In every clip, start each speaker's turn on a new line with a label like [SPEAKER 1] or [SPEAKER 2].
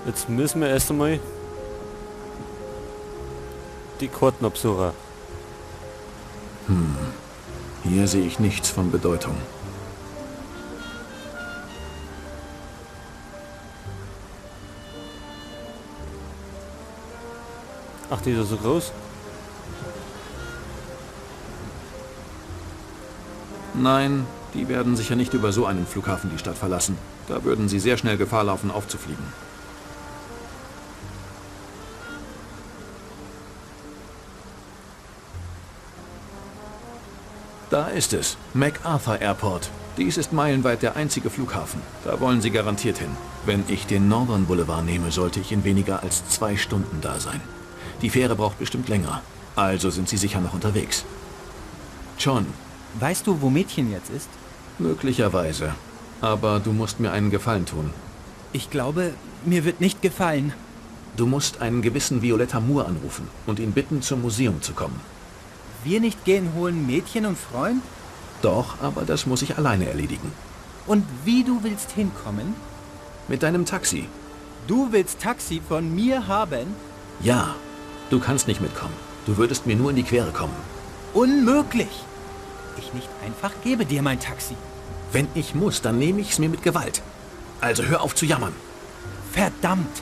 [SPEAKER 1] Jetzt müssen wir erst einmal die Karten absuchen.
[SPEAKER 2] Hier sehe ich nichts von Bedeutung.
[SPEAKER 1] Ach, die ist ja so groß.
[SPEAKER 2] Nein, die werden sicher nicht über so einen Flughafen die Stadt verlassen. Da würden sie sehr schnell Gefahr laufen, aufzufliegen. Da ist es, MacArthur Airport. Dies ist meilenweit der einzige Flughafen. Da wollen sie garantiert hin. Wenn ich den Northern Boulevard nehme, sollte ich in weniger als 2 Stunden da sein. Die Fähre braucht bestimmt länger. Also sind sie sicher noch unterwegs. John.
[SPEAKER 3] Weißt du, wo Mädchen jetzt ist?
[SPEAKER 2] Möglicherweise. Aber du musst mir einen Gefallen tun.
[SPEAKER 3] Ich glaube, mir wird nicht gefallen.
[SPEAKER 2] Du musst einen gewissen Violetta Moore anrufen und ihn bitten, zum Museum zu kommen.
[SPEAKER 3] Wir nicht gehen holen Mädchen und Freund?
[SPEAKER 2] Doch, aber das muss ich alleine erledigen.
[SPEAKER 3] Und wie du willst hinkommen?
[SPEAKER 2] Mit deinem Taxi.
[SPEAKER 3] Du willst Taxi von mir haben?
[SPEAKER 2] Ja, du kannst nicht mitkommen. Du würdest mir nur in die Quere kommen.
[SPEAKER 3] Unmöglich! Ich nicht einfach gebe dir mein Taxi.
[SPEAKER 2] Wenn ich muss, dann nehme ich es mir mit Gewalt. Also hör auf zu jammern.
[SPEAKER 3] Verdammt!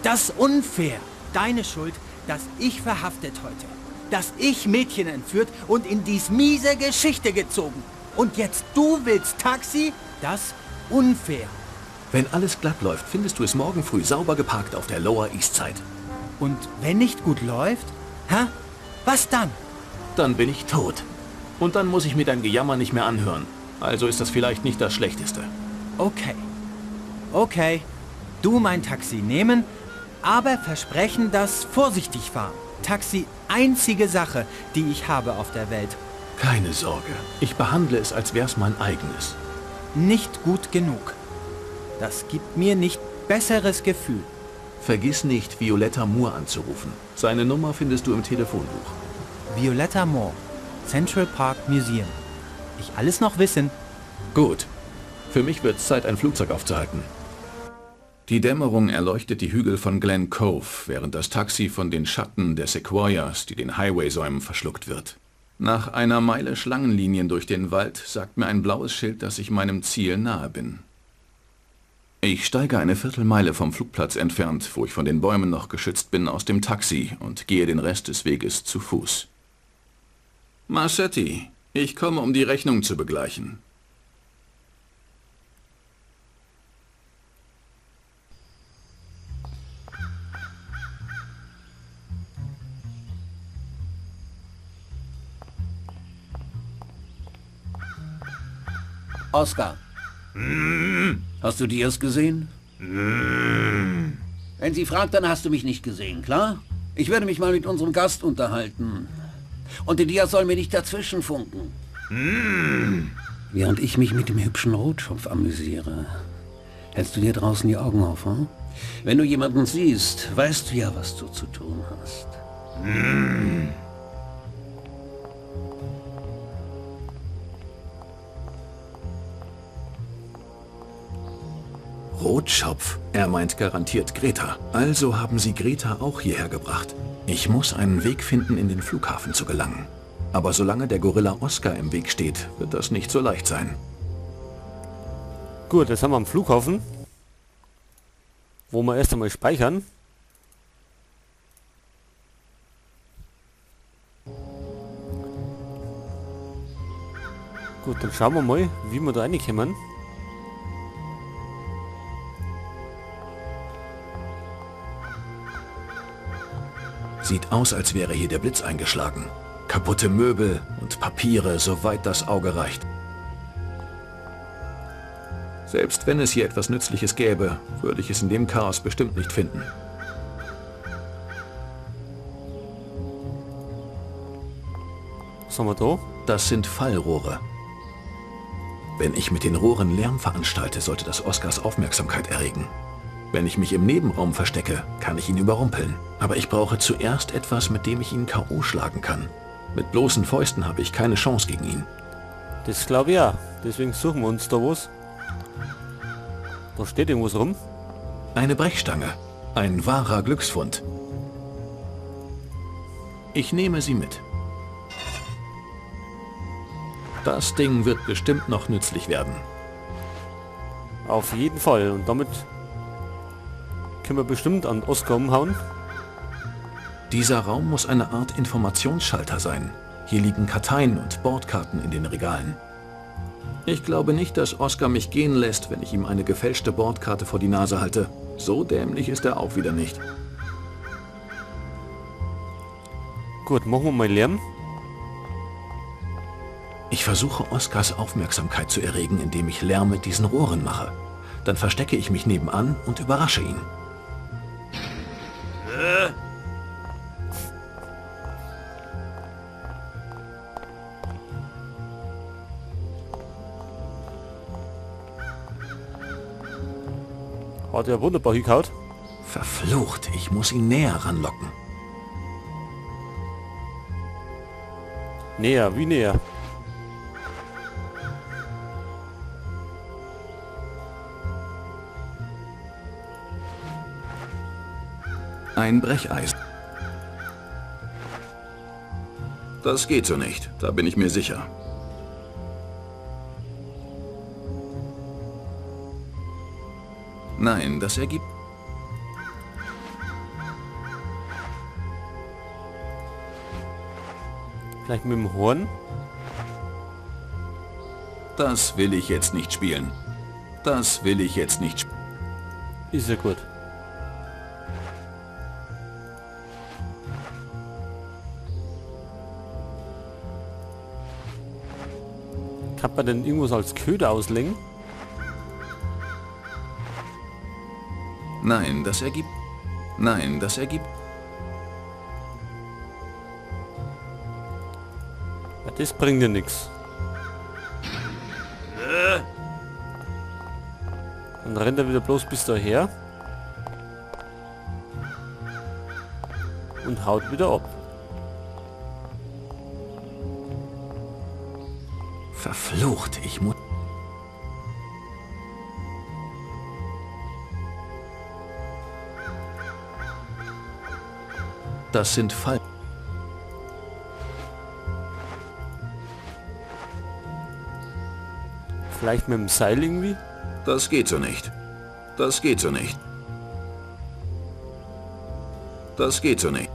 [SPEAKER 3] Das ist unfair! Deine Schuld, dass ich verhaftet heute. Dass ich Mädchen entführt und in dies miese Geschichte gezogen. Und jetzt du willst Taxi? Das ist unfair.
[SPEAKER 2] Wenn alles glatt läuft, findest du es morgen früh sauber geparkt auf der Lower East Side.
[SPEAKER 3] Und wenn nicht gut läuft? Hä? Was dann?
[SPEAKER 2] Dann bin ich tot. Und dann muss ich mir dein Gejammer nicht mehr anhören. Also ist das vielleicht nicht das Schlechteste.
[SPEAKER 3] Okay. Okay. Du mein Taxi nehmen, aber versprechen, dass vorsichtig fahren. Taxi, einzige Sache, die ich habe auf der Welt.
[SPEAKER 2] Keine Sorge. Ich behandle es, als wär's mein eigenes.
[SPEAKER 3] Nicht gut genug. Das gibt mir nicht besseres Gefühl.
[SPEAKER 2] Vergiss nicht, Violetta Moore anzurufen. Seine Nummer findest du im Telefonbuch.
[SPEAKER 3] Violetta Moore, Central Park Museum. Ich alles noch wissen.
[SPEAKER 2] Gut. Für mich wird's Zeit, ein Flugzeug aufzuhalten. Die Dämmerung erleuchtet die Hügel von Glen Cove, während das Taxi von den Schatten der Sequoias, die den Highway säumen, verschluckt wird. Nach einer Meile Schlangenlinien durch den Wald sagt mir ein blaues Schild, dass ich meinem Ziel nahe bin. Ich steige eine Viertelmeile vom Flugplatz entfernt, wo ich von den Bäumen noch geschützt bin, aus dem Taxi und gehe den Rest des Weges zu Fuß. Marcetti, ich komme, um die Rechnung zu begleichen.
[SPEAKER 4] Oscar. Hast du Diaz gesehen? Wenn sie fragt, dann hast du mich nicht gesehen, klar? Ich werde mich mal mit unserem Gast unterhalten. Und der Diaz soll mir nicht dazwischen funken. Während ich mich mit dem hübschen Rotschopf amüsiere, hältst du dir draußen die Augen auf, hm? Wenn du jemanden siehst, weißt du ja, was du zu tun hast.
[SPEAKER 2] Rotschopf. Er meint garantiert Greta. Also haben sie Greta auch hierher gebracht. Ich muss einen Weg finden, in den Flughafen zu gelangen. Aber solange der Gorilla Oscar im Weg steht, wird das nicht so leicht sein.
[SPEAKER 1] Gut, jetzt haben wir am Flughafen, wo wir erst einmal speichern. Gut, dann schauen wir mal, wie wir da reinkommen.
[SPEAKER 2] Sieht aus, als wäre hier der Blitz eingeschlagen. Kaputte Möbel und Papiere, soweit das Auge reicht. Selbst wenn es hier etwas Nützliches gäbe, würde ich es in dem Chaos bestimmt nicht finden.
[SPEAKER 1] Was haben wir da?
[SPEAKER 2] Das sind Fallrohre. Wenn ich mit den Rohren Lärm veranstalte, sollte das Oscars Aufmerksamkeit erregen. Wenn ich mich im Nebenraum verstecke, kann ich ihn überrumpeln. Aber ich brauche zuerst etwas, mit dem ich ihn K.O. schlagen kann. Mit bloßen Fäusten habe ich keine Chance gegen ihn.
[SPEAKER 1] Das glaube ich ja. Deswegen suchen wir uns da was. Da steht irgendwas rum.
[SPEAKER 2] Eine Brechstange. Ein wahrer Glücksfund. Ich nehme sie mit. Das Ding wird bestimmt noch nützlich werden.
[SPEAKER 1] Auf jeden Fall. Und damit können wir bestimmt an Oscar umhauen.
[SPEAKER 2] Dieser Raum muss eine Art Informationsschalter sein. Hier liegen Karteien und Bordkarten in den Regalen. Ich glaube nicht, dass Oscar mich gehen lässt, wenn ich ihm eine gefälschte Bordkarte vor die Nase halte. So dämlich ist er auch wieder nicht.
[SPEAKER 1] Gut, machen wir mal Lärm.
[SPEAKER 2] Ich versuche Oscars Aufmerksamkeit zu erregen, indem ich Lärm mit diesen Rohren mache. Dann verstecke ich mich nebenan und überrasche ihn.
[SPEAKER 1] Hat er wunderbar hingehauen.
[SPEAKER 2] Verflucht, ich muss ihn näher ranlocken.
[SPEAKER 1] Näher, wie näher.
[SPEAKER 2] Ein Brecheisen. Das geht so nicht, da bin ich mir sicher. Nein, das ergibt...
[SPEAKER 1] Vielleicht mit dem Horn.
[SPEAKER 2] Das will ich jetzt nicht spielen. Das will ich jetzt nicht spielen.
[SPEAKER 1] Ist ja gut. Kann man denn irgendwas als Köder auslegen?
[SPEAKER 2] Nein, das ergibt... Nein, das ergibt...
[SPEAKER 1] Ja, das bringt ja nichts. Dann rennt er wieder bloß bis daher. Und haut wieder ab.
[SPEAKER 2] Verflucht, ich muss... Das sind Fallen.
[SPEAKER 1] Vielleicht mit dem Seil irgendwie?
[SPEAKER 2] Das geht so nicht. Das geht so nicht. Das geht so nicht.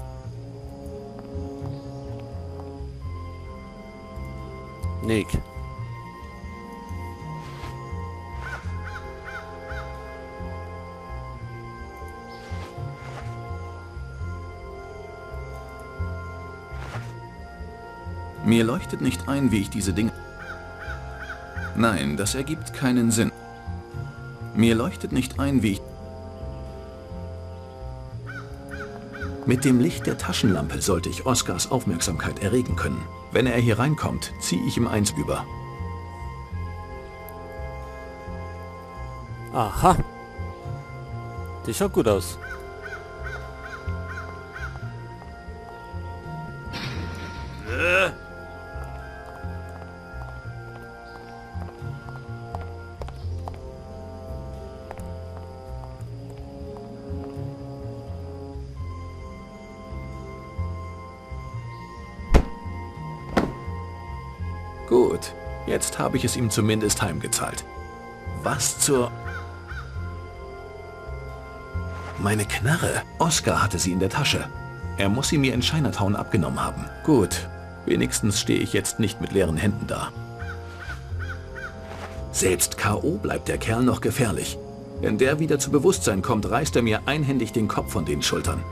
[SPEAKER 1] Nick.
[SPEAKER 2] Mir leuchtet nicht ein, wie ich diese Dinge... Nein, das ergibt keinen Sinn. Mir leuchtet nicht ein, wie ich... Mit dem Licht der Taschenlampe sollte ich Oscars Aufmerksamkeit erregen können. Wenn er hier reinkommt, ziehe ich ihm eins über.
[SPEAKER 1] Aha. Das schaut gut aus.
[SPEAKER 2] Gut, jetzt habe ich es ihm zumindest heimgezahlt. Was zur... Meine Knarre. Oscar hatte sie in der Tasche. Er muss sie mir in Chinatown abgenommen haben. Gut, wenigstens stehe ich jetzt nicht mit leeren Händen da. Selbst K.O. bleibt der Kerl noch gefährlich. Wenn der wieder zu Bewusstsein kommt, reißt er mir einhändig den Kopf von den Schultern.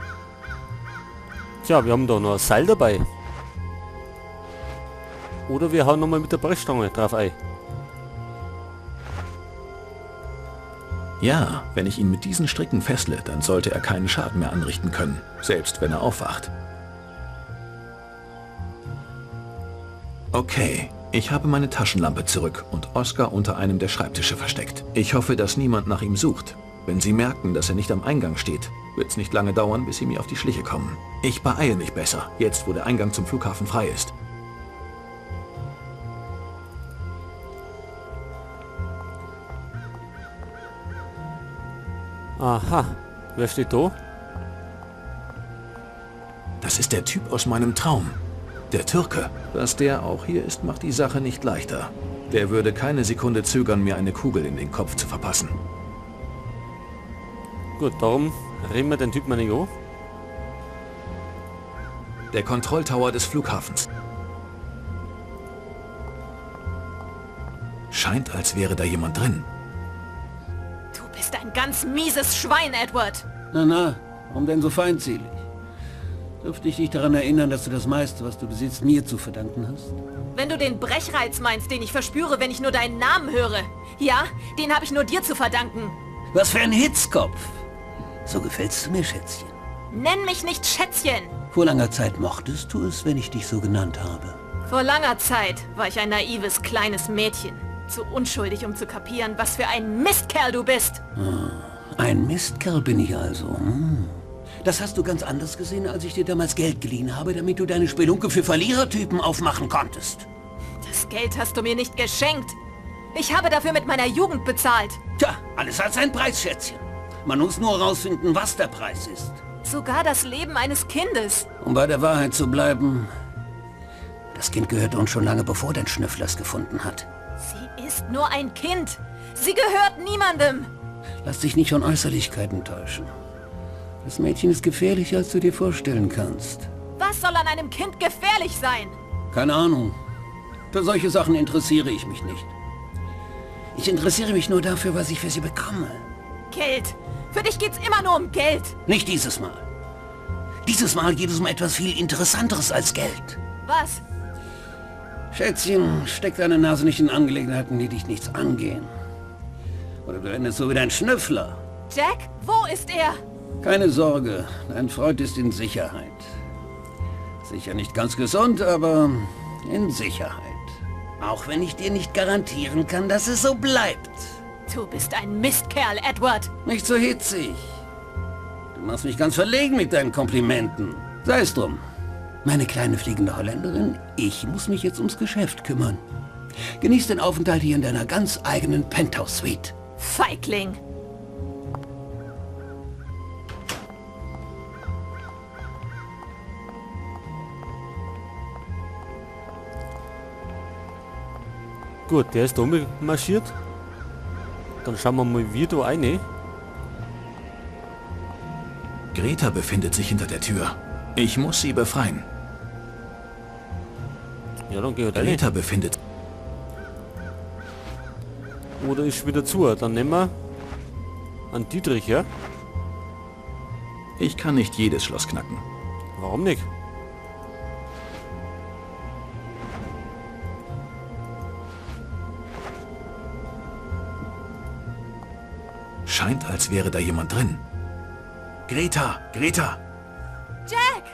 [SPEAKER 1] Tja, wir haben doch noch ein Seil dabei. Oder wir hauen nochmal mit der Brechstange drauf ein.
[SPEAKER 2] Ja, wenn ich ihn mit diesen Stricken fessle, dann sollte er keinen Schaden mehr anrichten können, selbst wenn er aufwacht. Okay, ich habe meine Taschenlampe zurück und Oscar unter einem der Schreibtische versteckt. Ich hoffe, dass niemand nach ihm sucht. Wenn sie merken, dass er nicht am Eingang steht, wird es nicht lange dauern, bis sie mir auf die Schliche kommen. Ich beeile mich besser, jetzt wo der Eingang zum Flughafen frei ist.
[SPEAKER 1] Aha. Wer steht da?
[SPEAKER 2] Das ist der Typ aus meinem Traum. Der Türke. Dass der auch hier ist, macht die Sache nicht leichter. Der würde keine Sekunde zögern, mir eine Kugel in den Kopf zu verpassen.
[SPEAKER 1] Gut, darum reden wir den Typ mal nicht an.
[SPEAKER 2] Der Kontrolltower des Flughafens. Scheint, als wäre da jemand drin.
[SPEAKER 5] Du bist ein ganz mieses Schwein, Edward.
[SPEAKER 4] Na, warum denn so feindselig? Dürfte ich dich daran erinnern, dass du das meiste, was du besitzt, mir zu verdanken hast?
[SPEAKER 5] Wenn du den Brechreiz meinst, den ich verspüre, wenn ich nur deinen Namen höre. Ja, den habe ich nur dir zu verdanken.
[SPEAKER 4] Was für ein Hitzkopf! So gefällst du mir, Schätzchen.
[SPEAKER 5] Nenn mich nicht Schätzchen.
[SPEAKER 4] Vor langer Zeit mochtest du es, wenn ich dich so genannt habe.
[SPEAKER 5] Vor langer Zeit war ich ein naives kleines Mädchen. Zu unschuldig, um zu kapieren, was für ein Mistkerl du bist.
[SPEAKER 4] Ein Mistkerl bin ich also. Das hast du ganz anders gesehen, als ich dir damals Geld geliehen habe, damit du deine Spelunke für Verlierertypen aufmachen konntest.
[SPEAKER 5] Das Geld hast du mir nicht geschenkt. Ich habe dafür mit meiner Jugend bezahlt.
[SPEAKER 4] Tja, alles hat seinen Preis, Schätzchen. Man muss nur herausfinden, was der Preis ist.
[SPEAKER 5] Sogar das Leben eines Kindes.
[SPEAKER 4] Um bei der Wahrheit zu bleiben, das Kind gehört uns schon lange, bevor dein Schnüffler es gefunden hat.
[SPEAKER 5] Sie ist nur ein Kind. Sie gehört niemandem.
[SPEAKER 4] Lass dich nicht von Äußerlichkeiten täuschen. Das Mädchen ist gefährlicher, als du dir vorstellen kannst.
[SPEAKER 5] Was soll an einem Kind gefährlich sein?
[SPEAKER 4] Keine Ahnung. Für solche Sachen interessiere ich mich nicht. Ich interessiere mich nur dafür, was ich für sie bekomme.
[SPEAKER 5] Geld. Für dich geht's immer nur um Geld.
[SPEAKER 4] Nicht dieses Mal. Dieses Mal geht es um etwas viel Interessanteres als Geld.
[SPEAKER 5] Was?
[SPEAKER 4] Schätzchen, steck deine Nase nicht in Angelegenheiten, die dich nichts angehen. Oder du endest so wie dein Schnüffler.
[SPEAKER 5] Jack, wo ist er?
[SPEAKER 4] Keine Sorge, dein Freund ist in Sicherheit. Sicher nicht ganz gesund, aber in Sicherheit. Auch wenn ich dir nicht garantieren kann, dass es so bleibt.
[SPEAKER 5] Du bist ein Mistkerl, Edward.
[SPEAKER 4] Nicht so hitzig. Du machst mich ganz verlegen mit deinen Komplimenten. Sei es drum. Meine kleine fliegende Holländerin, ich muss mich jetzt ums Geschäft kümmern. Genieß den Aufenthalt hier in deiner ganz eigenen Penthouse-Suite.
[SPEAKER 5] Feigling.
[SPEAKER 1] Gut, der ist da marschiert. Dann schauen wir mal, wie da eine.
[SPEAKER 2] Greta befindet sich hinter der Tür. Ich muss sie befreien.
[SPEAKER 1] Ja, dann geht er
[SPEAKER 2] Greta befindet...
[SPEAKER 1] Oder ist wieder zu. Dann nehmen wir an Dietrich, ja?
[SPEAKER 2] Ich kann nicht jedes Schloss knacken.
[SPEAKER 1] Warum nicht?
[SPEAKER 2] Scheint, als wäre da jemand drin. Greta! Greta!
[SPEAKER 5] Jack!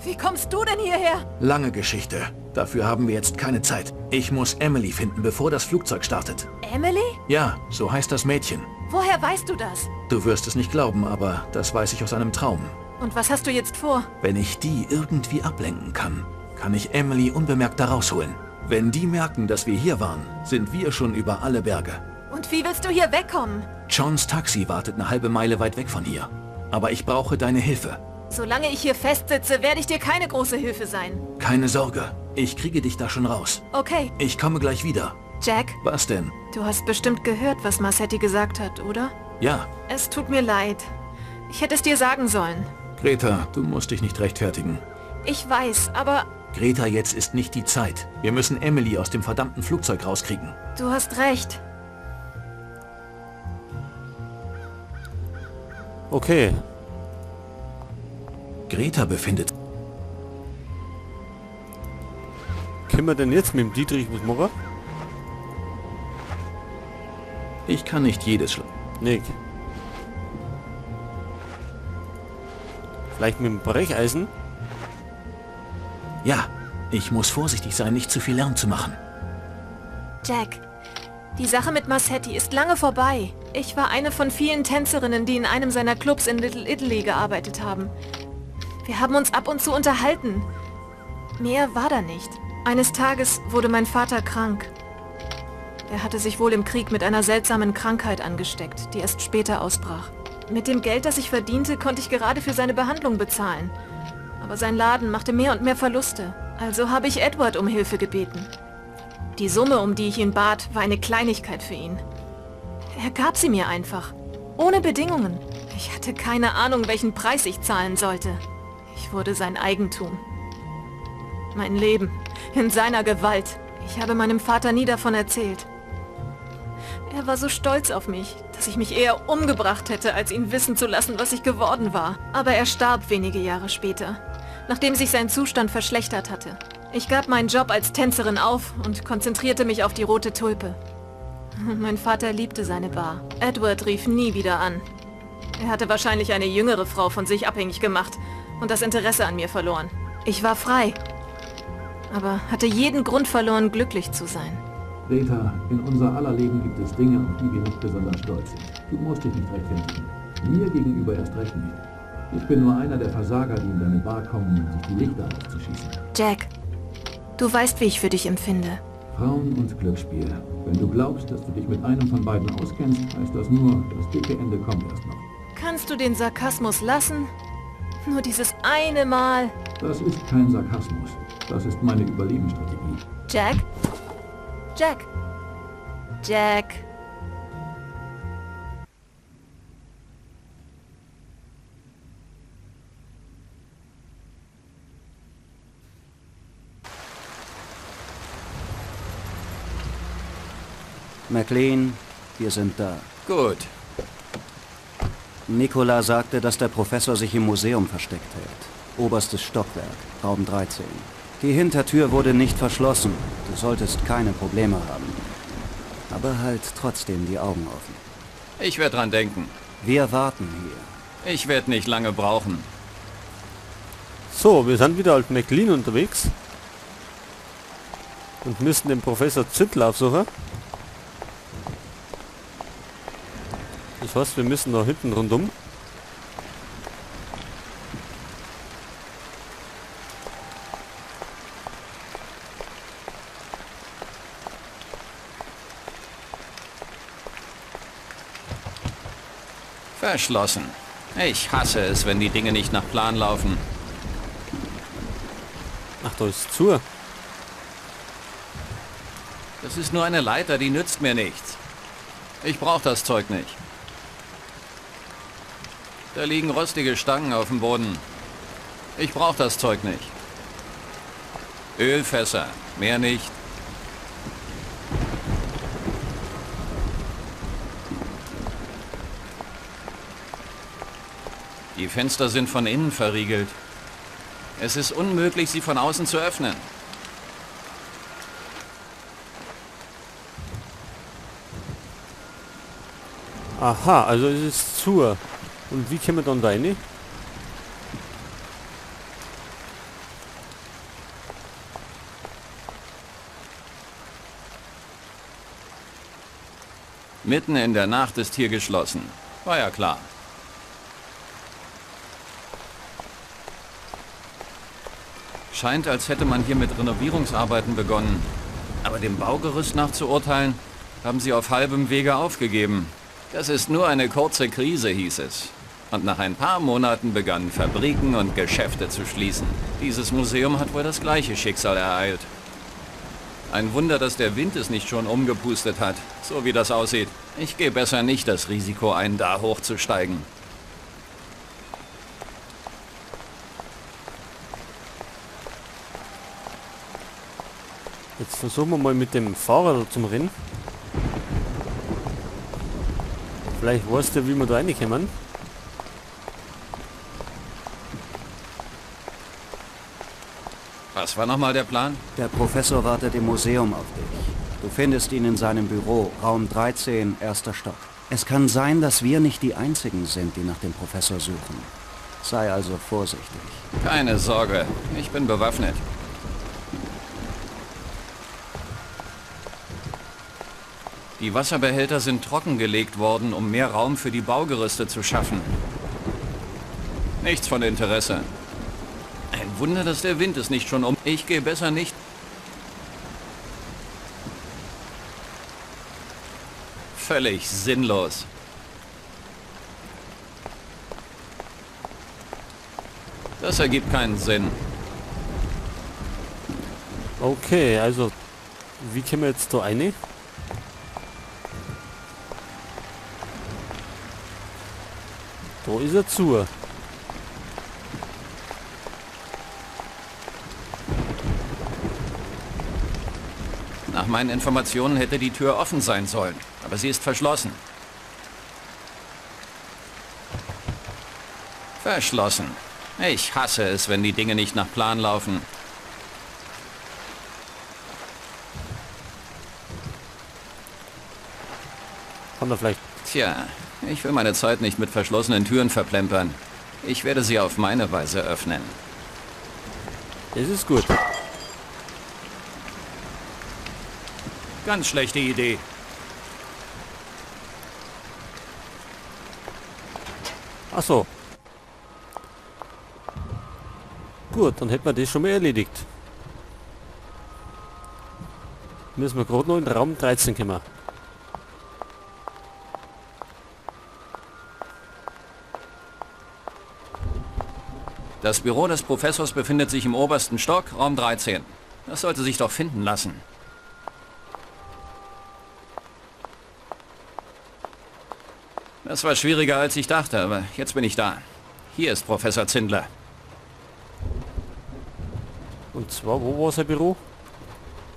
[SPEAKER 5] Wie kommst du denn hierher?
[SPEAKER 2] Lange Geschichte. Dafür haben wir jetzt keine Zeit. Ich muss Emily finden, bevor das Flugzeug startet.
[SPEAKER 5] Emily?
[SPEAKER 2] Ja, so heißt das Mädchen.
[SPEAKER 5] Woher weißt du das?
[SPEAKER 2] Du wirst es nicht glauben, aber das weiß ich aus einem Traum.
[SPEAKER 5] Und was hast du jetzt vor?
[SPEAKER 2] Wenn ich die irgendwie ablenken kann, kann ich Emily unbemerkt da rausholen. Wenn die merken, dass wir hier waren, sind wir schon über alle Berge.
[SPEAKER 5] Und wie willst du hier wegkommen?
[SPEAKER 2] Johns Taxi wartet eine halbe Meile weit weg von hier. Aber ich brauche deine Hilfe.
[SPEAKER 5] Solange ich hier festsitze, werde ich dir keine große Hilfe sein.
[SPEAKER 2] Keine Sorge, ich kriege dich da schon raus.
[SPEAKER 5] Okay.
[SPEAKER 2] Ich komme gleich wieder.
[SPEAKER 5] Jack,
[SPEAKER 2] Was denn?
[SPEAKER 5] du hast bestimmt gehört, was Marsetti gesagt hat, oder?
[SPEAKER 2] Ja,
[SPEAKER 5] Es tut mir leid. Ich hätte es dir sagen sollen.
[SPEAKER 2] Greta, du musst dich nicht rechtfertigen.
[SPEAKER 5] Ich weiß, aber
[SPEAKER 2] Greta, jetzt ist nicht die Zeit. Wir müssen Emily aus dem verdammten Flugzeug rauskriegen.
[SPEAKER 5] du hast recht.
[SPEAKER 1] Okay.
[SPEAKER 2] Greta befindet...
[SPEAKER 1] Können wir denn jetzt mit dem Dietrich was machen?
[SPEAKER 2] Ich kann nicht jedes Schloss...
[SPEAKER 1] Nick. Vielleicht mit dem Brecheisen?
[SPEAKER 2] Ja, ich muss vorsichtig sein, nicht zu viel Lärm zu machen.
[SPEAKER 5] Jack, die Sache mit Marsetti ist lange vorbei. Ich war eine von vielen Tänzerinnen, die in einem seiner Clubs in Little Italy gearbeitet haben. Wir haben uns ab und zu unterhalten. Mehr war da nicht. Eines Tages wurde mein Vater krank. Er hatte sich wohl im Krieg mit einer seltsamen Krankheit angesteckt, die erst später ausbrach. Mit dem Geld, das ich verdiente, konnte ich gerade für seine Behandlung bezahlen. Aber sein Laden machte mehr und mehr Verluste. Also habe ich Edward um Hilfe gebeten. Die Summe, um die ich ihn bat, war eine Kleinigkeit für ihn. Er gab sie mir einfach. Ohne Bedingungen. Ich hatte keine Ahnung, welchen Preis ich zahlen sollte. Ich wurde sein Eigentum. Mein Leben. In seiner Gewalt. Ich habe meinem Vater nie davon erzählt. Er war so stolz auf mich, dass ich mich eher umgebracht hätte, als ihn wissen zu lassen, was ich geworden war. Aber er starb wenige Jahre später, nachdem sich sein Zustand verschlechtert hatte. Ich gab meinen Job als Tänzerin auf und konzentrierte mich auf die Rote Tulpe. Mein Vater liebte seine Bar. Edward rief nie wieder an. Er hatte wahrscheinlich eine jüngere Frau von sich abhängig gemacht und das Interesse an mir verloren. Ich war frei, aber hatte jeden Grund verloren, glücklich zu sein.
[SPEAKER 6] Rita, in unser aller Leben gibt es Dinge, auf die wir nicht besonders stolz sind. Du musst dich nicht rechtfertigen. Mir gegenüber erst recht nicht. Ich bin nur einer der Versager, die in deine Bar kommen, um sich die Lichter auszuschießen.
[SPEAKER 5] Jack, du weißt, wie ich für dich empfinde.
[SPEAKER 6] Frauen und Glücksspiel. Wenn du glaubst, dass du dich mit einem von beiden auskennst, heißt das nur, das dicke Ende kommt erst noch.
[SPEAKER 5] Kannst du den Sarkasmus lassen? Nur dieses eine Mal.
[SPEAKER 6] Das ist kein Sarkasmus. Das ist meine Überlebensstrategie.
[SPEAKER 5] Jack? Jack? Jack?
[SPEAKER 7] McLean, wir sind da.
[SPEAKER 4] Gut.
[SPEAKER 7] Nicola sagte, dass der Professor sich im Museum versteckt hält. Oberstes Stockwerk, Raum 13. Die Hintertür wurde nicht verschlossen. Du solltest keine Probleme haben. Aber halt trotzdem die Augen offen.
[SPEAKER 2] Ich werde dran denken.
[SPEAKER 7] Wir warten hier.
[SPEAKER 2] Ich werde nicht lange brauchen.
[SPEAKER 1] So, wir sind wieder als McLean unterwegs. Und müssen den Professor Züttler aufsuchen. Das heißt, wir müssen da hinten rundum.
[SPEAKER 2] Verschlossen. Ich hasse es, wenn die Dinge nicht nach Plan laufen.
[SPEAKER 1] Ach, da ist zu.
[SPEAKER 2] Das ist nur eine Leiter, die nützt mir nichts. Ich brauche das Zeug nicht. Da liegen rostige Stangen auf dem Boden. Ich brauche das Zeug nicht. Ölfässer, mehr nicht. Die Fenster sind von innen verriegelt. Es ist unmöglich, sie von außen zu öffnen.
[SPEAKER 1] Aha, also es ist zu. Und wie kommen wir dann da rein?
[SPEAKER 2] Mitten in der Nacht ist hier geschlossen. War ja klar. Scheint, als hätte man hier mit Renovierungsarbeiten begonnen. Aber dem Baugerüst nach zu urteilen, haben sie auf halbem Wege aufgegeben. Das ist nur eine kurze Krise, hieß es. Und nach ein paar Monaten begannen Fabriken und Geschäfte zu schließen. Dieses Museum hat wohl das gleiche Schicksal ereilt. Ein Wunder, dass der Wind es nicht schon umgepustet hat, so wie das aussieht. Ich gehe besser nicht das Risiko ein, da hochzusteigen.
[SPEAKER 1] Jetzt versuchen wir mal mit dem Fahrrad zum Rennen. Vielleicht weißt du, wie wir da reinkommen.
[SPEAKER 2] Was war nochmal der Plan?
[SPEAKER 7] Der Professor wartet im Museum auf dich. Du findest ihn in seinem Büro, Raum 13, erster Stock. Es kann sein, dass wir nicht die Einzigen sind, die nach dem Professor suchen. Sei also vorsichtig.
[SPEAKER 2] Keine Sorge, ich bin bewaffnet. Die Wasserbehälter sind trockengelegt worden, um mehr Raum für die Baugerüste zu schaffen. Nichts von Interesse. Ein Wunder, dass der Wind es nicht schon um... Ich gehe besser nicht...
[SPEAKER 8] Völlig sinnlos. Das ergibt keinen Sinn.
[SPEAKER 1] Okay, also, wie kommen wir jetzt da rein? Da ist er zu.
[SPEAKER 8] Nach meinen Informationen hätte die Tür offen sein sollen, aber sie ist verschlossen. Verschlossen. Ich hasse es, wenn die Dinge nicht nach Plan laufen.
[SPEAKER 1] Haben wir vielleicht...
[SPEAKER 8] Tja, ich will meine Zeit nicht mit verschlossenen Türen verplempern. Ich werde sie auf meine Weise öffnen.
[SPEAKER 1] Das ist gut.
[SPEAKER 8] Ganz schlechte Idee.
[SPEAKER 1] Ach so. Gut, dann hätten wir das schon mal erledigt. Müssen wir gerade noch in Raum 13 kommen.
[SPEAKER 8] Das Büro des Professors befindet sich im obersten Stock, Raum 13. Das sollte sich doch finden lassen. Das war schwieriger, als ich dachte, aber jetzt bin ich da. Hier ist Professor Zindler.
[SPEAKER 1] Und zwar, wo war sein Büro?